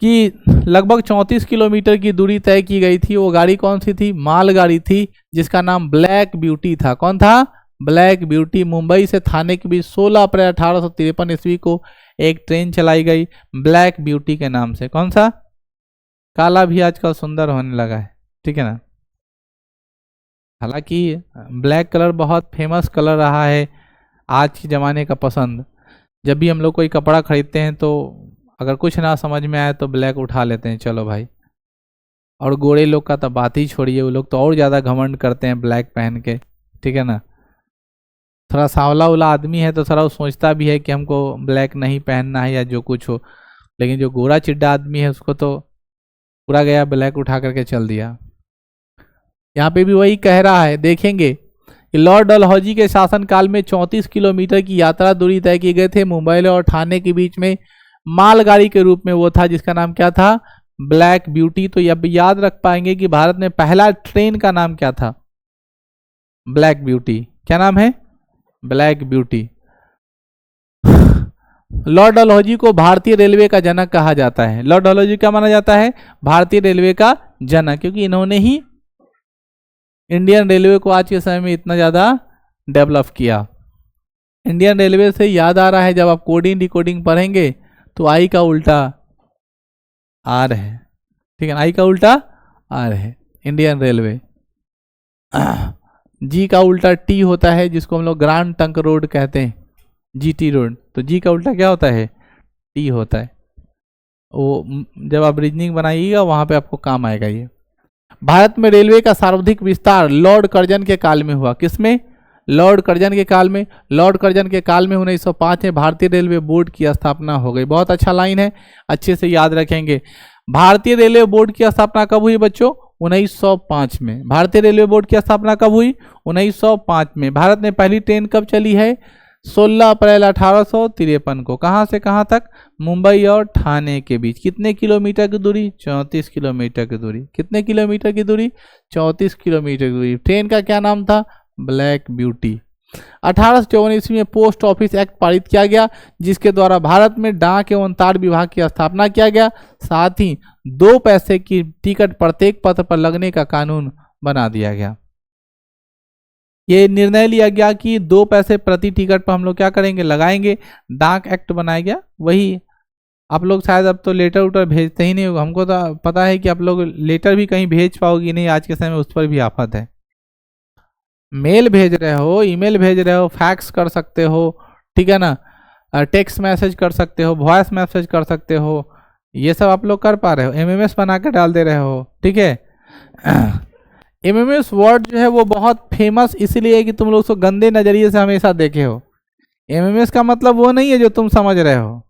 कि लगभग 34 किलोमीटर की दूरी तय की गई थी। वो गाड़ी कौन सी थी? मालगाड़ी थी, जिसका नाम ब्लैक ब्यूटी था। कौन था? Black beauty. मुंबई से थाने के बीच 16 अप्रैल 1853 ईस्वी को एक ट्रेन चलाई गई ब्लैक ब्यूटी के नाम से। कौन सा? काला भी आजकल सुंदर होने लगा है, ठीक है ना। हालांकि ब्लैक कलर बहुत फेमस कलर रहा है आज के ज़माने का पसंद। जब भी हम लोग कोई कपड़ा खरीदते हैं तो अगर कुछ ना समझ में आए तो ब्लैक उठा लेते हैं, चलो भाई। और गोरे लोग का तो बात ही छोड़िए, वो लोग तो और ज़्यादा घमंड करते हैं ब्लैक पहन के, ठीक है ना। थोड़ा सांवला उला आदमी है तो थोड़ा वो सोचता भी है कि हमको ब्लैक नहीं पहनना है या जो कुछ हो, लेकिन जो गोरा चिड्डा आदमी है उसको तो पूरा गया ब्लैक उठा करके चल दिया। यहाँ पे भी वही कह रहा है, देखेंगे कि लॉर्ड डलहौजी के शासनकाल में 34 किलोमीटर की यात्रा दूरी तय की गए थे। मुंबई और ठाणे के बीच में मालगाड़ी के रूप में वो था जिसका नाम क्या था? Black beauty. तो अब याद रख पाएंगे कि भारत में पहला ट्रेन का नाम क्या था? Black beauty. क्या नाम है? Black beauty. लॉर्ड डलहौजी को भारतीय रेलवे का जनक कहा जाता है। लॉर्ड डलहौजी क्या माना जाता है? भारतीय रेलवे का जनक, क्योंकि इन्होंने ही इंडियन रेलवे को आज के समय में इतना ज़्यादा डेवलप किया। इंडियन रेलवे से याद आ रहा है, जब आप कोडिंग डिकोडिंग पढ़ेंगे तो आई का उल्टा आर है, ठीक है, आई का उल्टा आर है इंडियन रेलवे। जी का उल्टा टी होता है, जिसको हम लोग ग्रांड ट्रंक रोड कहते हैं, जीटी रोड। तो जी का उल्टा क्या होता है? टी होता है। वो जब आप रीजनिंग बनाइएगा वहां पे आपको काम आएगा ये। भारत में रेलवे का सर्वाधिक विस्तार लॉर्ड कर्जन के काल में हुआ। किसमें? लॉर्ड कर्जन के काल में। लॉर्ड कर्जन के काल में 1905 में भारतीय रेलवे बोर्ड की स्थापना हो गई। बहुत अच्छा लाइन है, अच्छे से याद रखेंगे। भारतीय रेलवे बोर्ड की स्थापना कब हुई बच्चों? 1905 में। भारतीय रेलवे बोर्ड की स्थापना कब हुई? 1905 में। भारत में पहली ट्रेन कब चली है? 16 अप्रैल 1853 को। कहाँ से कहाँ तक? मुंबई और ठाणे के बीच। कितने किलोमीटर की दूरी? 34 किलोमीटर की दूरी। कितने किलोमीटर की दूरी? 34 किलोमीटर की दूरी। ट्रेन का क्या नाम था? Black beauty. 1854 ईस्वी में पोस्ट ऑफिस एक्ट पारित किया गया, जिसके द्वारा भारत में डाक एवं तार विभाग की स्थापना किया गया। साथ ही 2 पैसे की टिकट प्रत्येक पत्र पर लगने का कानून बना दिया गया। ये निर्णय लिया गया कि 2 पैसे प्रति टिकट पर हम लोग क्या करेंगे? लगाएंगे। डाक एक्ट बनाया गया। वही आप लोग शायद अब तो लेटर उटर भेजते ही नहीं होगा, हमको तो पता है कि आप लोग लेटर भी कहीं भेज पाओगे नहीं आज के समय में, उस पर भी आफत है। मेल भेज रहे हो, ईमेल भेज रहे हो, फैक्स कर सकते हो, ठीक है ना, टेक्स्ट मैसेज कर सकते हो, वॉइस मैसेज कर सकते हो, ये सब आप लोग कर पा रहे हो। एमएमएस बना के डाल दे रहे हो, ठीक है। एमएमएस वर्ड जो है वो बहुत फेमस इसलिए है कि तुम लोग उसको गंदे नजरिए से हमेशा देखे हो। एमएमएस का मतलब वो नहीं है जो तुम समझ रहे हो।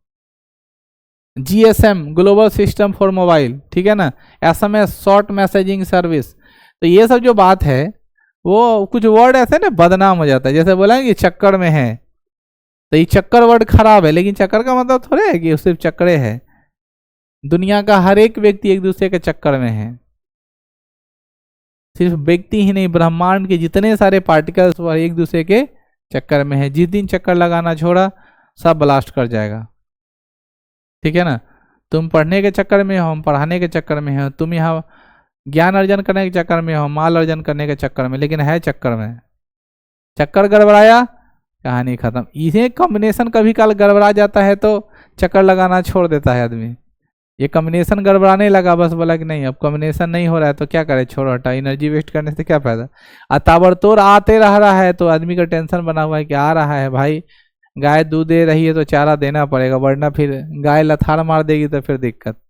GSM global system for mobile, ठीक है ना, एसएमएस शॉर्ट मैसेजिंग सर्विस। तो ये सब जो बात है वो कुछ वर्ड ऐसे ना बदनाम हो जाता है, जैसे बोला कि चक्कर में है, तो ये चक्कर वर्ड खराब है, लेकिन चक्कर का मतलब थोड़े है कि सिर्फ चक्करे है। दुनिया का हर एक व्यक्ति एक दूसरे के चक्कर में है। सिर्फ व्यक्ति ही नहीं, ब्रह्मांड के जितने सारे पार्टिकल्स वो एक दूसरे के चक्कर में है। जिस दिन चक्कर लगाना छोड़ा सब ब्लास्ट कर जाएगा, ठीक है ना। तुम पढ़ने के चक्कर में हो, हम पढ़ाने के चक्कर में हो, तुम यहाँ ज्ञान अर्जन करने के चक्कर में हो, माल अर्जन करने के चक्कर में, लेकिन है चक्कर में। चक्कर गड़बड़ाया, कहानी खत्म। इसे कॉम्बिनेशन कभी काल गड़बड़ा जाता है तो चक्कर लगाना छोड़ देता है आदमी। ये कॉम्बिनेशन गड़बड़ाने लगा, बस बोला कि नहीं अब कॉम्बिनेशन नहीं हो रहा है तो क्या करे, छोड़ो हटा, एनर्जी वेस्ट करने से क्या फायदा। ताबड़तोड़ आते रहा है तो आदमी का टेंशन बना हुआ है कि आ रहा है भाई, गाय दूध दे रही है तो चारा देना पड़ेगा, वरना फिर गाय लथाड़ मार देगी तो फिर दिक्कत।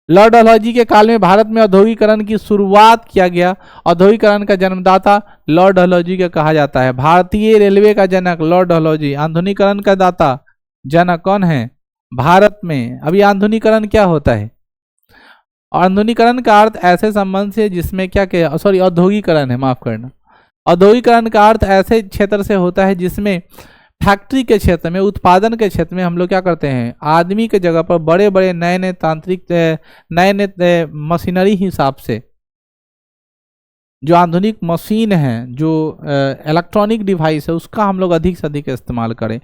लॉर्ड डलहौजी के काल में भारत में औद्योगिकरण की शुरुआत किया गया। औद्योगिकरण का जन्मदाता लॉर्ड डलहौजी का कहा जाता है। भारतीय रेलवे का जनक लॉर्ड डलहौजी। आधुनिकीकरण का दाता जनक कौन है भारत में? अभी आधुनिकीकरण क्या होता है? आधुनिकीकरण का अर्थ ऐसे संबंध से जिसमें क्या क्या सॉरी औद्योगिकरण है, माफ करना। औद्योगिकरण का अर्थ ऐसे क्षेत्र से होता है जिसमें फैक्ट्री के क्षेत्र में, उत्पादन के क्षेत्र में हम लोग क्या करते हैं, आदमी के जगह पर बड़े बड़े नए नए तांत्रिक नए नए मशीनरी हिसाब से जो आधुनिक मशीन है, जो इलेक्ट्रॉनिक डिवाइस है, उसका हम लोग अधिक से अधिक इस्तेमाल करें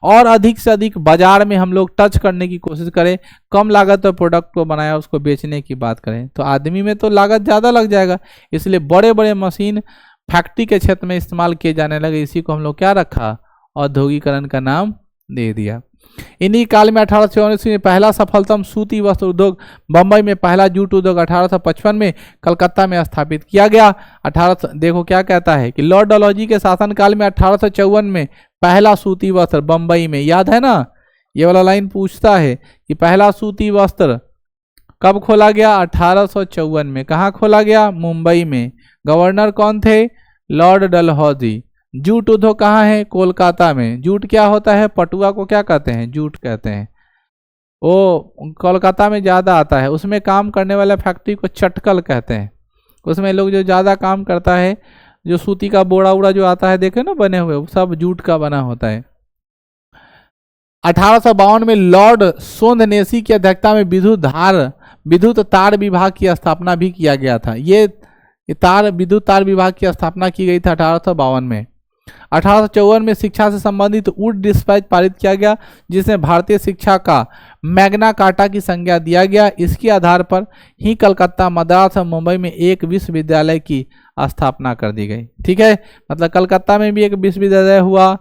और अधिक से अधिक बाजार में हम लोग टच करने की कोशिश करें, कम लागत पर प्रोडक्ट को बनाया उसको बेचने की बात करें। तो आदमी में तो लागत ज़्यादा लग जाएगा, इसलिए बड़े बड़े मशीन फैक्ट्री के क्षेत्र में इस्तेमाल किए जाने लगे। इसी को हम लोग क्या रखा, औद्योगिकरण का नाम दे दिया। इन्हीं काल में 1884 में पहला सफलतम सूती वस्त्र उद्योग बंबई में, पहला जूट उद्योग 1855 में कलकत्ता में स्थापित किया गया। देखो क्या कहता है कि लॉर्ड डलहौजी के शासनकाल में 1854 में पहला सूती वस्त्र बंबई में, याद है ना, ये वाला लाइन पूछता है कि पहला सूती वस्त्र कब खोला गया, 1854 में। कहाँ खोला गया, मुंबई में। गवर्नर कौन थे, लॉर्ड डलहौजी। जूट उद्योग कहाँ है, कोलकाता में। जूट क्या होता है, पटुआ को क्या कहते हैं, जूट कहते हैं। वो कोलकाता में ज़्यादा आता है। उसमें काम करने वाला फैक्ट्री को चटकल कहते हैं। उसमें लोग जो ज़्यादा काम करता है, जो सूती का बोरा उड़ा जो आता है देखे ना बने हुए, वो सब जूट का बना होता है। 1852 में लॉर्ड सोंधनेसी की अध्यक्षता में विद्युत तार विभाग की स्थापना भी किया गया था। ये विद्युत तार विभाग की स्थापना की गई थी 1852 में। 1854 में शिक्षा से संबंधित वुड डिस्पैच पारित किया गया, जिसमें भारतीय शिक्षा का मैग्ना कार्टा की संज्ञा दिया गया। इसके आधार पर ही कलकत्ता, मद्रास और मुंबई में एक विश्वविद्यालय की स्थापना कर दी गई। ठीक है, मतलब कलकत्ता में भी एक विश्वविद्यालय हुआ,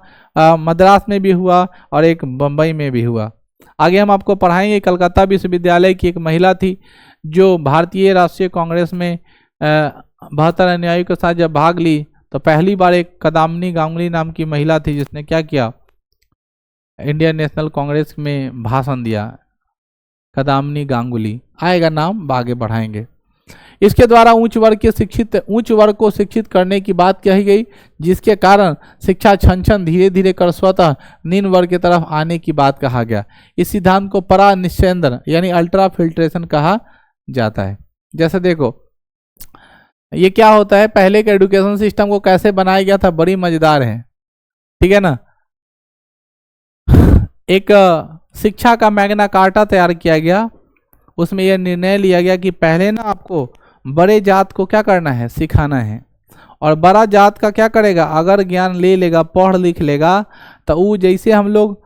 मद्रास में भी हुआ और एक मुंबई में भी हुआ। आगे हम आपको पढ़ाएंगे। कलकत्ता विश्वविद्यालय की एक महिला थी जो भारतीय राष्ट्रीय कांग्रेस में 72 अनुयायियों के साथ जब भाग ली, तो पहली बार एक कदामनी गांगुली नाम की महिला थी जिसने क्या किया, इंडियन नेशनल कांग्रेस में भाषण दिया। कदामनी गांगुली आएगा नाम, आगे बढ़ाएंगे। इसके द्वारा उच्च वर्ग को शिक्षित करने की बात कही गई, जिसके कारण शिक्षा छन धीरे धीरे कर स्वतः निम्न वर्ग की तरफ आने की बात कहा गया। इस सिद्धांत को परा निश्चेंद्र यानी अल्ट्रा फिल्ट्रेशन कहा जाता है। जैसे देखो ये क्या होता है, पहले के एजुकेशन सिस्टम को कैसे बनाया गया था, बड़ी मजेदार है। ठीक है ना, एक शिक्षा का मैग्ना कार्टा तैयार किया गया। उसमें यह निर्णय लिया गया कि पहले ना आपको बड़े जात को क्या करना है, सिखाना है। और बड़ा जात का क्या करेगा, अगर ज्ञान ले लेगा, पढ़ लिख लेगा, तो वो जैसे हम लोग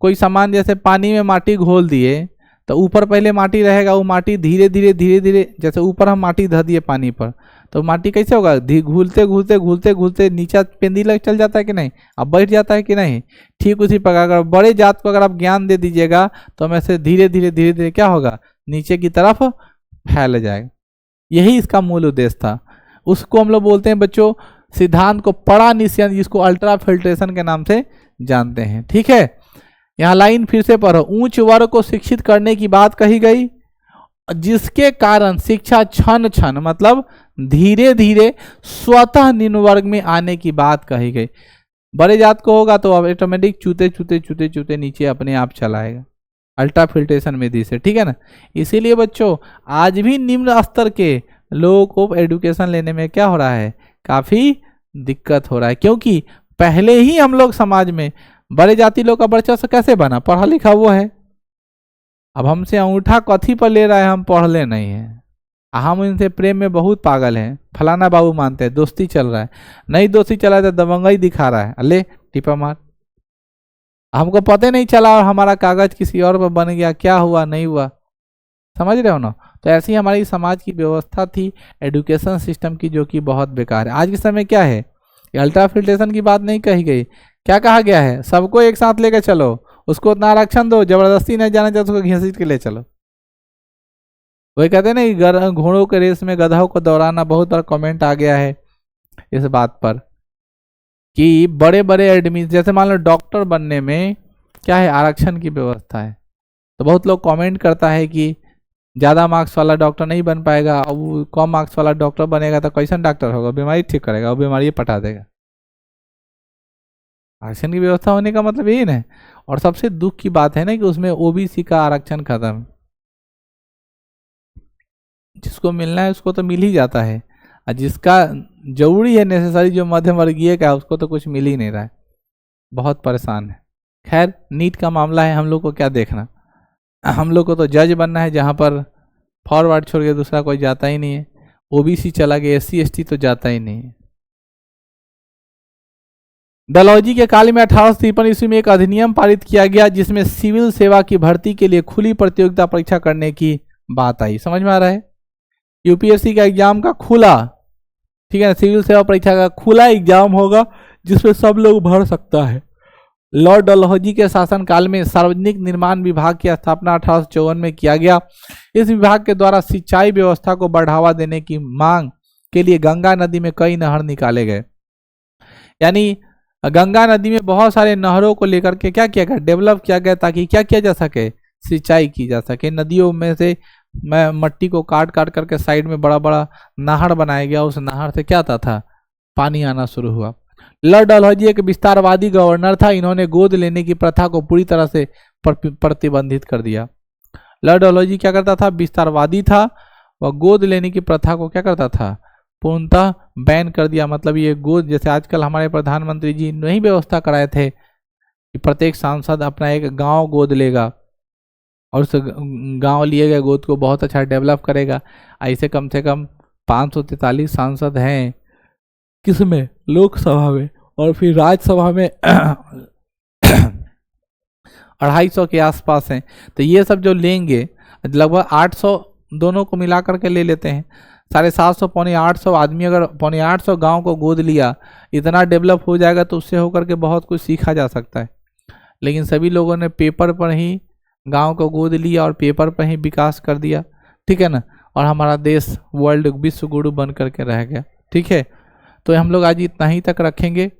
कोई सामान जैसे पानी में माटी घोल दिए, तो ऊपर पहले माटी रहेगा, वो माटी धीरे धीरे जैसे ऊपर हम माटी धर दिए पानी पर, तो माटी कैसे होगा, घूलते नीचे पेंदी लग चल जाता है कि नहीं, अब बैठ जाता है कि नहीं। ठीक उसी प्रकार अगर बड़े जात को अगर आप ज्ञान दे दीजिएगा, तो हमें से धीरे धीरे क्या होगा, नीचे की तरफ फैल जाएगा। यही इसका मूल उद्देश्य था। उसको हम लोग बोलते हैं बच्चों सिद्धांत को पड़ा निश्चय, जिसको अल्ट्रा फिल्ट्रेशन के नाम से जानते हैं। ठीक है, यहाँ लाइन फिर से पढ़ो। उच्च वर्ग को शिक्षित करने की बात कही गई, जिसके कारण शिक्षा छन मतलब धीरे धीरे स्वतः निम्न वर्ग में आने की बात कही गई। बड़े जात को होगा तो अब ऑटोमेटिक चूते नीचे अपने आप चलाएगा, अल्ट्रा फिल्ट्रेशन में दी से। ठीक है ना, इसीलिए बच्चों आज भी निम्न स्तर के लोगों को एजुकेशन लेने में क्या हो रहा है, काफ़ी दिक्कत हो रहा है, क्योंकि पहले ही हम लोग समाज में बड़े जाति लोग का वर्चस्व कैसे बना, पढ़ा लिखा वो है। अब हमसे अंगूठा कथी पर ले रहा है, हम पढ़ ले नहीं है, हम इनसे प्रेम में बहुत पागल हैं, फलाना बाबू मानते हैं, दोस्ती चल रहा है, नहीं दोस्ती चला है तो दबंगई दिखा रहा है, अले टिपा मार, हमको पता नहीं चला और हमारा कागज किसी और पर बन गया, क्या हुआ नहीं हुआ, समझ रहे हो ना। तो ऐसी हमारी समाज की व्यवस्था थी एजुकेशन सिस्टम की, जो कि बहुत बेकार है। आज के समय क्या है, अल्ट्रा फिल्ट्रेशन की बात नहीं कही गई, क्या कहा गया है, सबको एक साथ लेकर चलो, उसको उतना आरक्षण दो, जबरदस्ती नहीं जाना चाहते उसको घसीट के ले चलो। वही कहते हैं ना, घोड़ों के रेस में गधाओं को दौड़ाना। बहुत बार कमेंट आ गया है इस बात पर कि बड़े बड़े एडमिशन, जैसे मान लो डॉक्टर बनने में क्या है, आरक्षण की व्यवस्था है, तो बहुत लोग कमेंट करता है कि ज़्यादा मार्क्स वाला डॉक्टर नहीं बन पाएगा, और वो कम मार्क्स वाला डॉक्टर बनेगा तो कैसा डॉक्टर होगा, बीमारी ठीक करेगा और बीमारी पटा देगा। आरक्षण की व्यवस्था होने का मतलब यही ना। और सबसे दुख की बात है ना कि उसमें ओबीसी का आरक्षण खत्म। जिसको मिलना है उसको तो मिल ही जाता है, और जिसका जरूरी है नेसेसरी जो मध्यम वर्गीय का उसको तो कुछ मिल ही नहीं रहा है, बहुत परेशान है। खैर नीट का मामला है, हम लोग को क्या देखना, हम लोग को तो जज बनना है, जहाँ पर फॉरवर्ड छोड़ के दूसरा कोई जाता ही नहीं है। ओबीसी चला गया, SC ST तो जाता ही नहीं है। डलहौजी के काल में 1853 ईस्वी में एक अधिनियम पारित किया गया जिसमें सिविल सेवा की भर्ती के लिए खुली प्रतियोगिता परीक्षा करने की बात आई। समझ में आ रहा है, यूपीएससी का एग्जाम का खुला, ठीक है, सिविल सेवा परीक्षा का खुला एग्जाम होगा जिसमें सब लोग भर सकता है। लॉर्ड डलहौजी के शासनकाल में सार्वजनिक निर्माण विभाग की स्थापना 1854 में किया गया। इस विभाग के द्वारा सिंचाई व्यवस्था को बढ़ावा देने की मांग के लिए गंगा नदी में कई नहर निकाले गए। यानी गंगा नदी में बहुत सारे नहरों को लेकर के क्या किया गया, डेवलप किया गया, ताकि क्या किया जा सके, सिंचाई की जा सके। नदियों में से मट्टी को काट काट करके साइड में बड़ा बड़ा नहर बनाया गया, उस नहर से क्या था पानी आना शुरू हुआ। लॉर्ड डलहौजी एक विस्तारवादी गवर्नर था, इन्होंने गोद लेने की प्रथा को पूरी तरह से प्रतिबंधित कर दिया। लॉर्ड डलहौजी क्या करता था, विस्तारवादी था, वह गोद लेने की प्रथा को क्या करता था, पूर्णतः बैन कर दिया। मतलब ये गोद, जैसे आजकल हमारे प्रधानमंत्री जी नहीं व्यवस्था कराए थे कि प्रत्येक सांसद अपना एक गांव गोद लेगा और उस गांव लिए गए गोद को बहुत अच्छा डेवलप करेगा। ऐसे कम से कम 543 सांसद हैं किसमें, लोकसभा में, और फिर राज्यसभा में 250 के आसपास हैं। तो ये सब जो लेंगे लगभग 800 दोनों को मिला करके ले लेते हैं, 750 पौने 800 आदमी, अगर पौने 800 गांव को गोद लिया, इतना डेवलप हो जाएगा तो उससे होकर के बहुत कुछ सीखा जा सकता है। लेकिन सभी लोगों ने पेपर पर ही गांव को गोद लिया और पेपर पर ही विकास कर दिया, ठीक है ना, और हमारा देश वर्ल्ड विश्व गुरु बन करके रह गया। ठीक है, तो हम लोग आज इतना ही तक रखेंगे।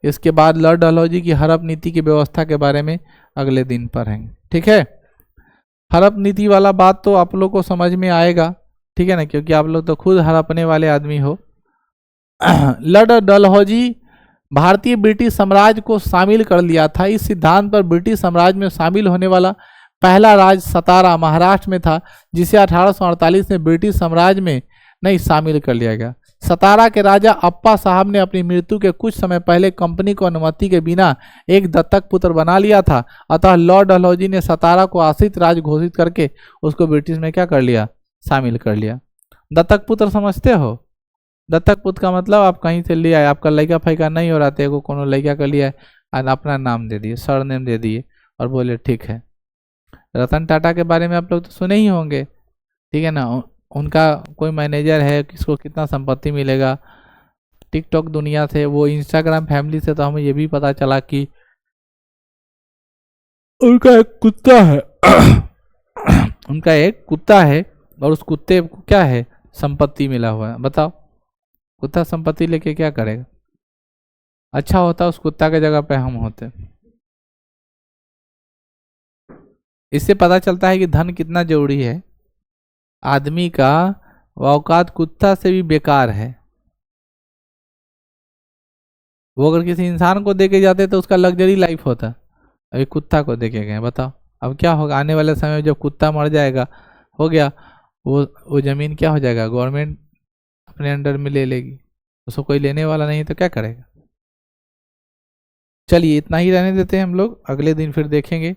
इसके बाद लॉर्ड डलहौजी की हड़प नीति की व्यवस्था के बारे में अगले दिन पढ़ेंगे। ठीक है, हड़प नीति वाला बात तो आप लोग को समझ में आएगा, ठीक है ना, क्योंकि आप लोग तो खुद हड़पने वाले आदमी हो। लॉर्ड डलहौजी भारतीय ब्रिटिश साम्राज्य को शामिल कर लिया था। इस सिद्धांत पर ब्रिटिश साम्राज्य में शामिल होने वाला पहला राज्य सतारा महाराष्ट्र में था, जिसे 1848 में ब्रिटिश साम्राज्य में नहीं शामिल कर लिया गया। सतारा के राजा अप्पा साहब ने अपनी मृत्यु के कुछ समय पहले कंपनी को अनुमति के बिना एक दत्तक पुत्र बना लिया था। अतः लॉर्ड डलहौजी ने सतारा को आश्रित राज्य घोषित करके उसको ब्रिटिश में क्या कर लिया, शामिल कर लिया। दत्तक पुत्र समझते हो, दत्तक पुत्र का मतलब आप कहीं से ले आए, आपका लड़का फैका नहीं हो रहा था, को कोनो लड़का कर लिया और अपना नाम दे दिए, सर नेम दे दिए और बोले ठीक है। रतन टाटा के बारे में आप लोग तो सुने ही होंगे, ठीक है ना, उनका कोई मैनेजर है, किसको कितना संपत्ति मिलेगा। टिकटॉक दुनिया से, वो इंस्टाग्राम फैमिली से तो हमें ये भी पता चला कि उनका एक कुत्ता है उनका एक कुत्ता है और उस कुत्ते को क्या है, संपत्ति मिला हुआ है। बताओ, कुत्ता संपत्ति लेके क्या करेगा? अच्छा होता उस कुत्ता के जगह पे हम होते। इससे पता चलता है कि धन कितना जरूरी है। आदमी का औकात कुत्ता से भी बेकार है। वो अगर किसी इंसान को देके जाते तो उसका लग्जरी लाइफ होता, अभी कुत्ता को देके गए। बताओ अब क्या होगा आने वाले समय में, जब कुत्ता मर जाएगा, हो गया वो जमीन क्या हो जाएगा, गवर्नमेंट अपने अंडर में ले लेगी, उसको कोई लेने वाला नहीं तो क्या करेगा। चलिए इतना ही रहने देते हैं हम लोग, अगले दिन फिर देखेंगे।